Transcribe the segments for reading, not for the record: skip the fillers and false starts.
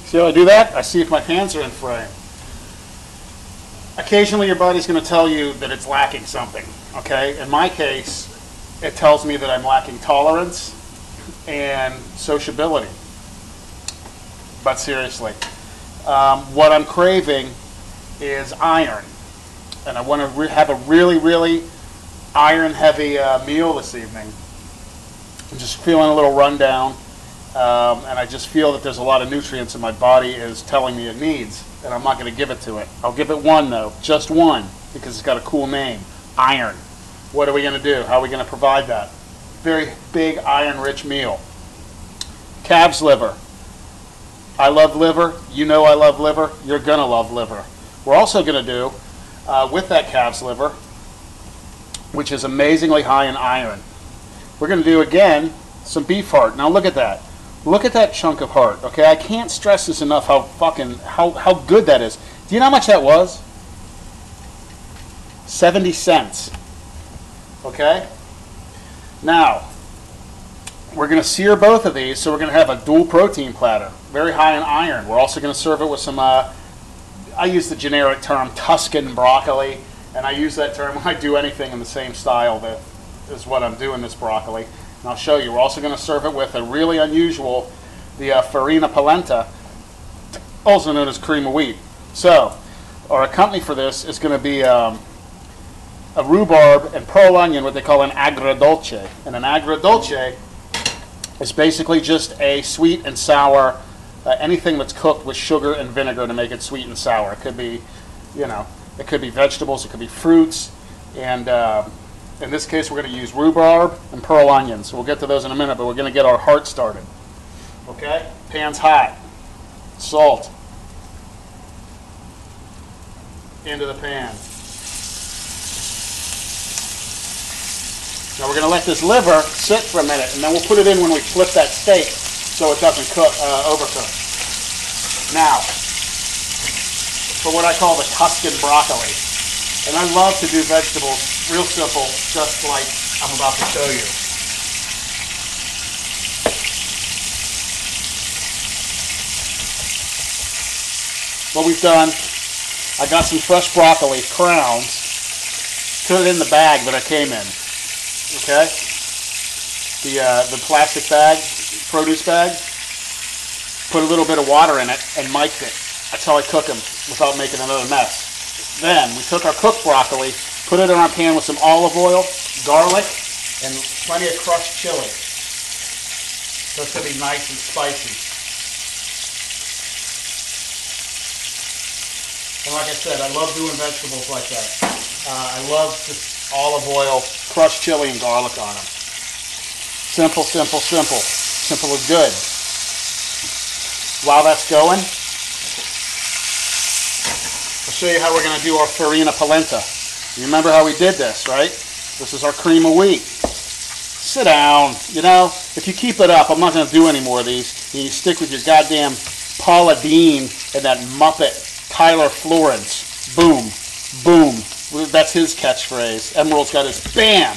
See how I do that? I see if my hands are in frame. Occasionally your body's going to tell you that it's lacking something, okay? In my case, it tells me that I'm lacking tolerance and sociability. But seriously, what I'm craving is iron. And I want to have a really, really iron-heavy meal this evening. I'm just feeling a little rundown, and I just feel that there's a lot of nutrients that my body is telling me it needs, and I'm not going to give it to it. I'll give it one, though, just one, because it's got a cool name, iron. What are we going to do? How are we going to provide that? Very big iron-rich meal. Calf's liver. I love liver. You know I love liver. You're going to love liver. We're also going to do, with that calf's liver, which is amazingly high in iron, we're going to do, again, some beef heart. Now look at that. Look at that chunk of heart, okay? I can't stress this enough how good that is. Do you know how much that was? 70 cents. Okay? Now, we're going to sear both of these, so we're going to have a dual protein platter. Very high in iron. We're also going to serve it with some, I use the generic term Tuscan broccoli, and I use that term when I do anything in the same style that is what I'm doing this broccoli. And I'll show you. We're also going to serve it with a really unusual, the farina polenta, also known as cream of wheat. So, our accompany for this is going to be a rhubarb and pearl onion, what they call an agrodolce. And an agrodolce is basically just a sweet and sour, anything that's cooked with sugar and vinegar to make it sweet and sour. It could be, you know, it could be vegetables, it could be fruits, and in this case we're going to use rhubarb and pearl onions. So we'll get to those in a minute, but we're going to get our heart started. Okay? Pan's hot. Salt. Into the pan. Now we're going to let this liver sit for a minute, and then we'll put it in when we flip that steak so it doesn't cook, overcook. Now, for what I call the Tuscan broccoli. And I love to do vegetables real simple, just like I'm about to show you. What we've done, I got some fresh broccoli, crowns, put it in the bag that I came in. Okay? The plastic bag, produce bag, put a little bit of water in it and mic'd it. That's how I cook them without making another mess. Then we took our cooked broccoli, put it in our pan with some olive oil, garlic, and plenty of crushed chili. So it's going to be nice and spicy. And like I said, I love doing vegetables like that. I love just olive oil, crushed chili, and garlic on them. Simple, simple, simple. Simple is good. While that's going, I'll show you how we're going to do our farina polenta. You remember how we did this, right? This is our cream of wheat. Sit down. You know, if you keep it up, I'm not going to do any more of these. And you stick with your goddamn Paula Deen and that Muppet Tyler Florence. Boom. Boom. That's his catchphrase. Emerald's got his BAM.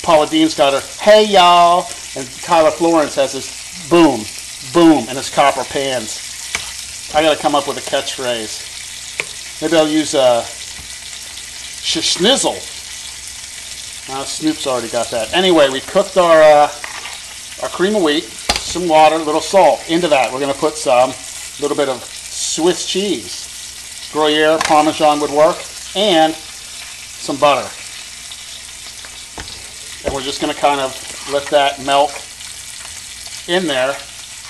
Paula Deen's got her hey y'all. And Tyler Florence has his boom. Boom. And his copper pans. I got to come up with a catchphrase. Maybe I'll use schnizzle. Snoop's already got that. Anyway, we cooked our cream of wheat, some water, a little salt. Into that, we're going to put some little bit of Swiss cheese. Gruyere, Parmesan would work, and some butter. And we're just going to kind of let that melt in there.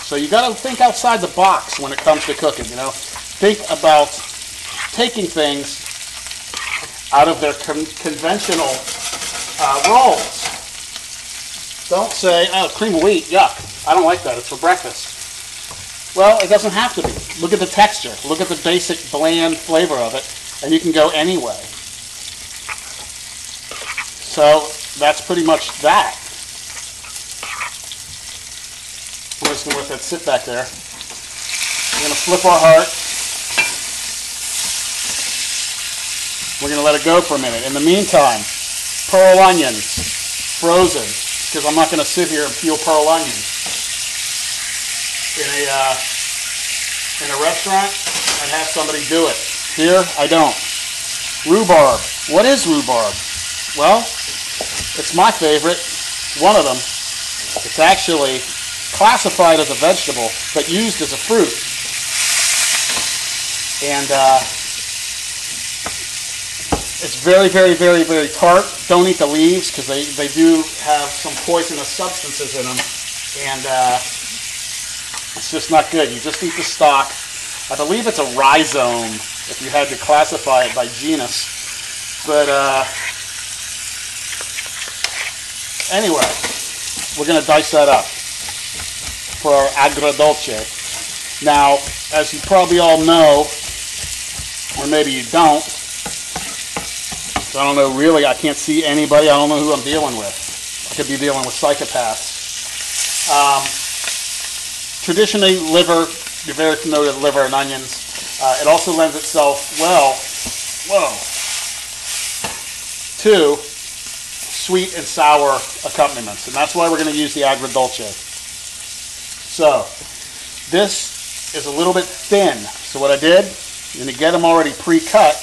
So you got to think outside the box when it comes to cooking. You know, think about taking things out of their conventional rolls. Don't say, oh, cream of wheat, yuck. I don't like that. It's for breakfast. Well, it doesn't have to be. Look at the texture. Look at the basic bland flavor of it, and you can go anyway. So that's pretty much that. We're just going to let that sit back there. We're going to flip our heart. We're going to let it go for a minute. In the meantime, pearl onions, frozen, because I'm not going to sit here and peel pearl onions in a in a restaurant, I'd have somebody do it. Here, I don't. Rhubarb. What is rhubarb? Well, it's my favorite, one of them. It's actually classified as a vegetable, but used as a fruit. And it's very, very, very, very tart. Don't eat the leaves because they do have some poisonous substances in them. And it's just not good. You just eat the stalk. I believe it's a rhizome if you had to classify it by genus. But anyway, we're going to dice that up for our agrodolce. Now, as you probably all know, or maybe you don't, I don't know really, I can't see anybody, I don't know who I'm dealing with. I could be dealing with psychopaths. Traditionally, liver, you're very familiar with liver and onions. It also lends itself well, to sweet and sour accompaniments, and that's why we're going to use the agrodolce. So, this is a little bit thin, so what I did, and to get them already pre-cut,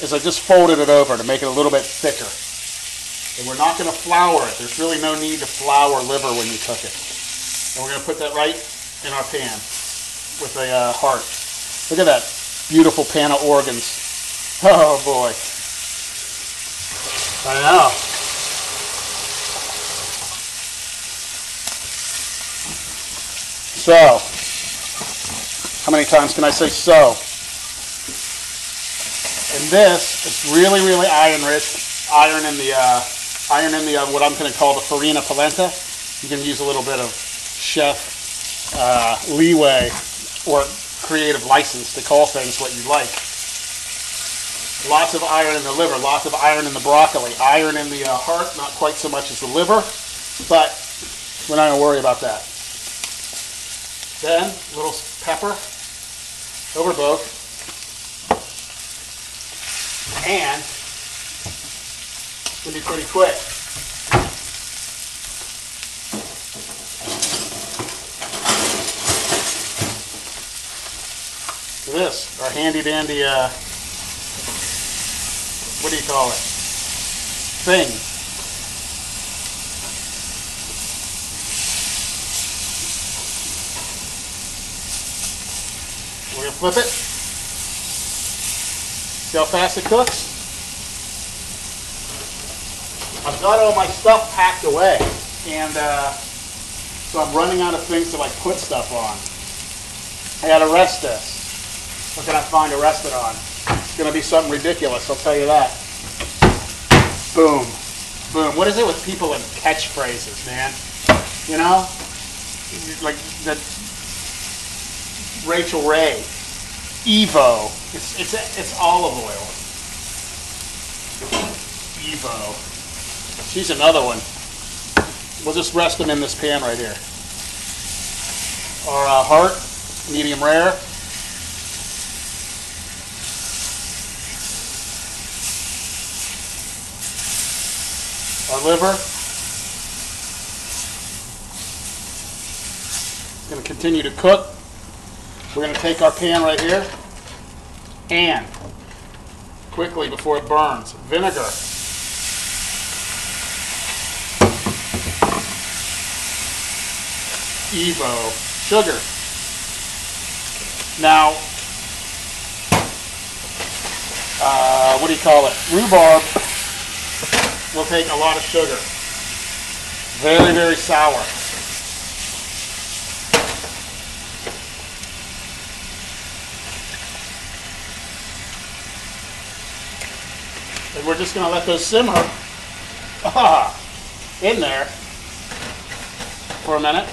is I just folded it over to make it a little bit thicker. And we're not going to flour it. There's really no need to flour liver when you cook it. And we're going to put that right in our pan with a heart. Look at that beautiful pan of organs. Oh boy. I know. So, how many times can I say so? And this is really, really iron rich. Iron in the what I'm going to call the farina polenta. You can use a little bit of chef leeway or creative license to call things what you like. Lots of iron in the liver, lots of iron in the broccoli, iron in the heart, not quite so much as the liver, but we're not going to worry about that. Then, a little pepper over both, and it's going to be pretty quick. So this, our handy dandy what do you call it? Thing. We're going to flip it. See how fast it cooks? I've got all my stuff packed away, and so I'm running out of things to like put stuff on. I got to rest this. What can I find to rest it on? It's going to be something ridiculous, I'll tell you that. Boom. Boom. What is it with people and catchphrases, man? You know? Like that Rachel Ray. Evo. It's olive oil. Evo. She's another one. We'll just rest them in this pan right here. Our heart, medium rare. Our liver is going to continue to cook. We're going to take our pan right here and quickly before it burns, vinegar. Evo, sugar. Now, what do you call it? Rhubarb will take a lot of sugar. Very, very sour. And we're just going to let those simmer in there for a minute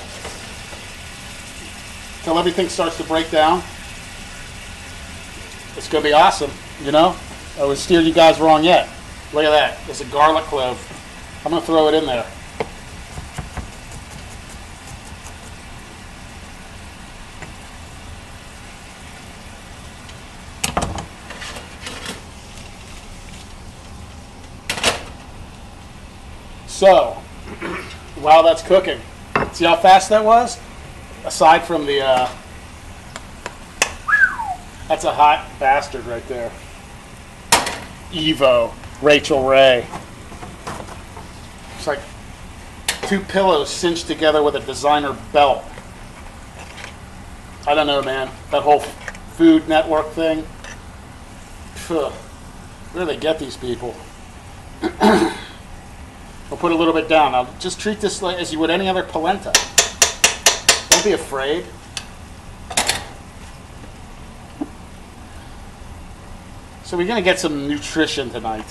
till everything starts to break down. It's going to be awesome, you know? I would steer you guys wrong yet. Look at that. There's a garlic clove. I'm going to throw it in there. So, while that's cooking, see how fast that was? Aside from the That's a hot bastard right there. Evo, Rachel Ray. It's like two pillows cinched together with a designer belt. I don't know, man. That whole Food Network thing. Phew. Where do they get these people? I'll put a little bit down. I'll just treat this like as you would any other polenta. Don't be afraid. So we're going to get some nutrition tonight.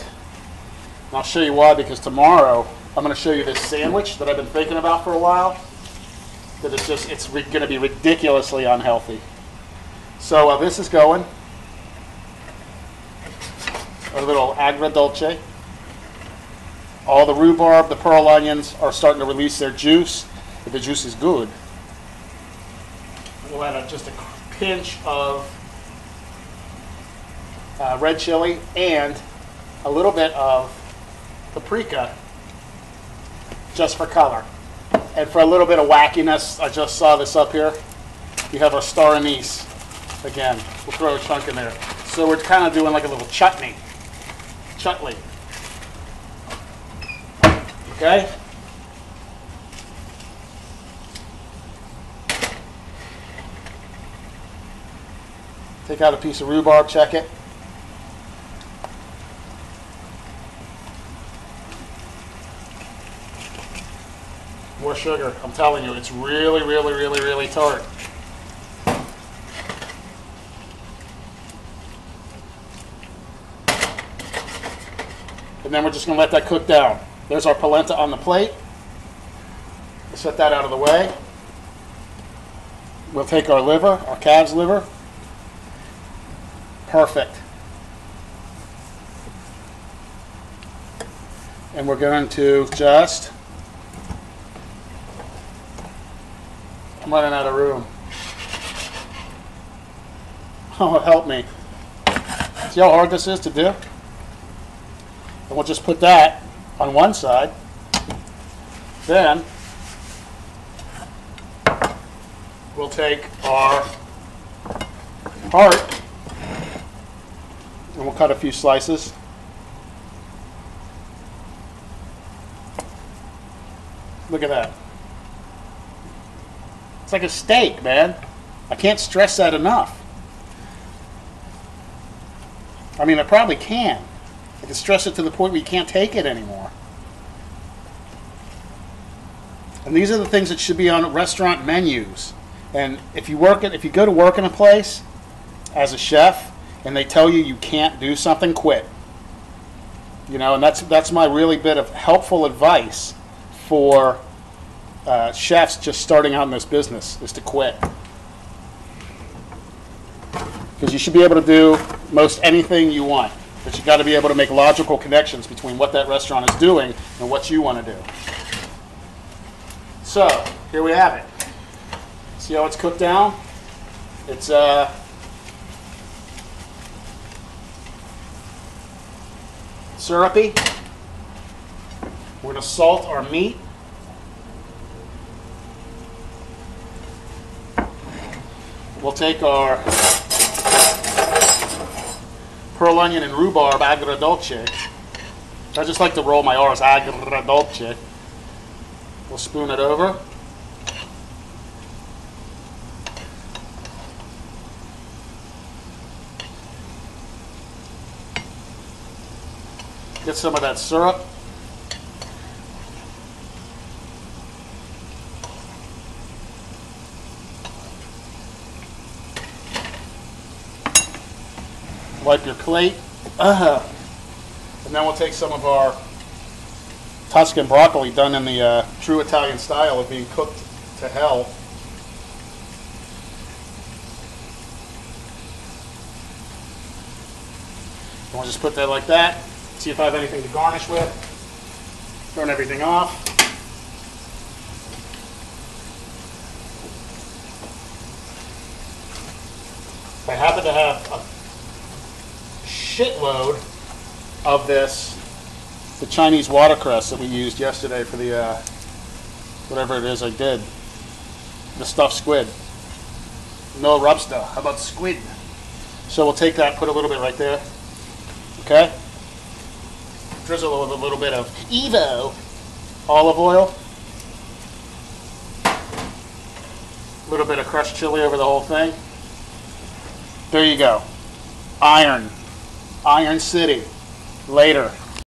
And I'll show you why, because tomorrow I'm going to show you this sandwich that I've been thinking about for a while. That it's going to be ridiculously unhealthy. So this is going. Our little agrodolce. All the rhubarb, the pearl onions are starting to release their juice. If the juice is good. We'll add just a pinch of red chili and a little bit of paprika just for color. And for a little bit of wackiness, I just saw this up here. We have our star anise. Again, we'll throw a chunk in there. So we're kind of doing like a little chutney. Chutney. Okay? Take out a piece of rhubarb, check it. More sugar. I'm telling you, it's really, really, really, really tart. And then we're just going to let that cook down. There's our polenta on the plate. We'll set that out of the way. We'll take our liver, our calf's liver. Perfect. And we're going to just... I'm running out of room. Oh, help me. See how hard this is to do? And we'll just put that on one side. Then we'll take our heart and we'll cut a few slices. Look at that. It's like a steak, man. I can't stress that enough. I mean, I probably can. I can stress it to the point where you can't take it anymore. And these are the things that should be on restaurant menus. And if you go to work in a place as a chef and they tell you you can't do something, quit. You know, and that's my really bit of helpful advice for chefs just starting out in this business, is to quit. Because you should be able to do most anything you want, but you got to be able to make logical connections between what that restaurant is doing and what you want to do. So here we have it. See how it's cooked down? It's syrupy. We're going to salt our meat. We'll take our pearl onion and rhubarb agrodolce. I just like to roll my R's, agrodolce. We'll spoon it over. Get some of that syrup. Wipe your plate. And then we'll take some of our Tuscan broccoli done in the true Italian style of being cooked to hell. And we'll just put that like that. See if I have anything to garnish with. Turn everything off. I happen to have a shitload of the Chinese watercress that we used yesterday for the whatever it is I did, the stuffed squid. No rubsta. How about squid? So we'll take that, put a little bit right there. Okay? Drizzle with a little bit of Evo olive oil. A little bit of crushed chili over the whole thing. There you go. Iron City. Later.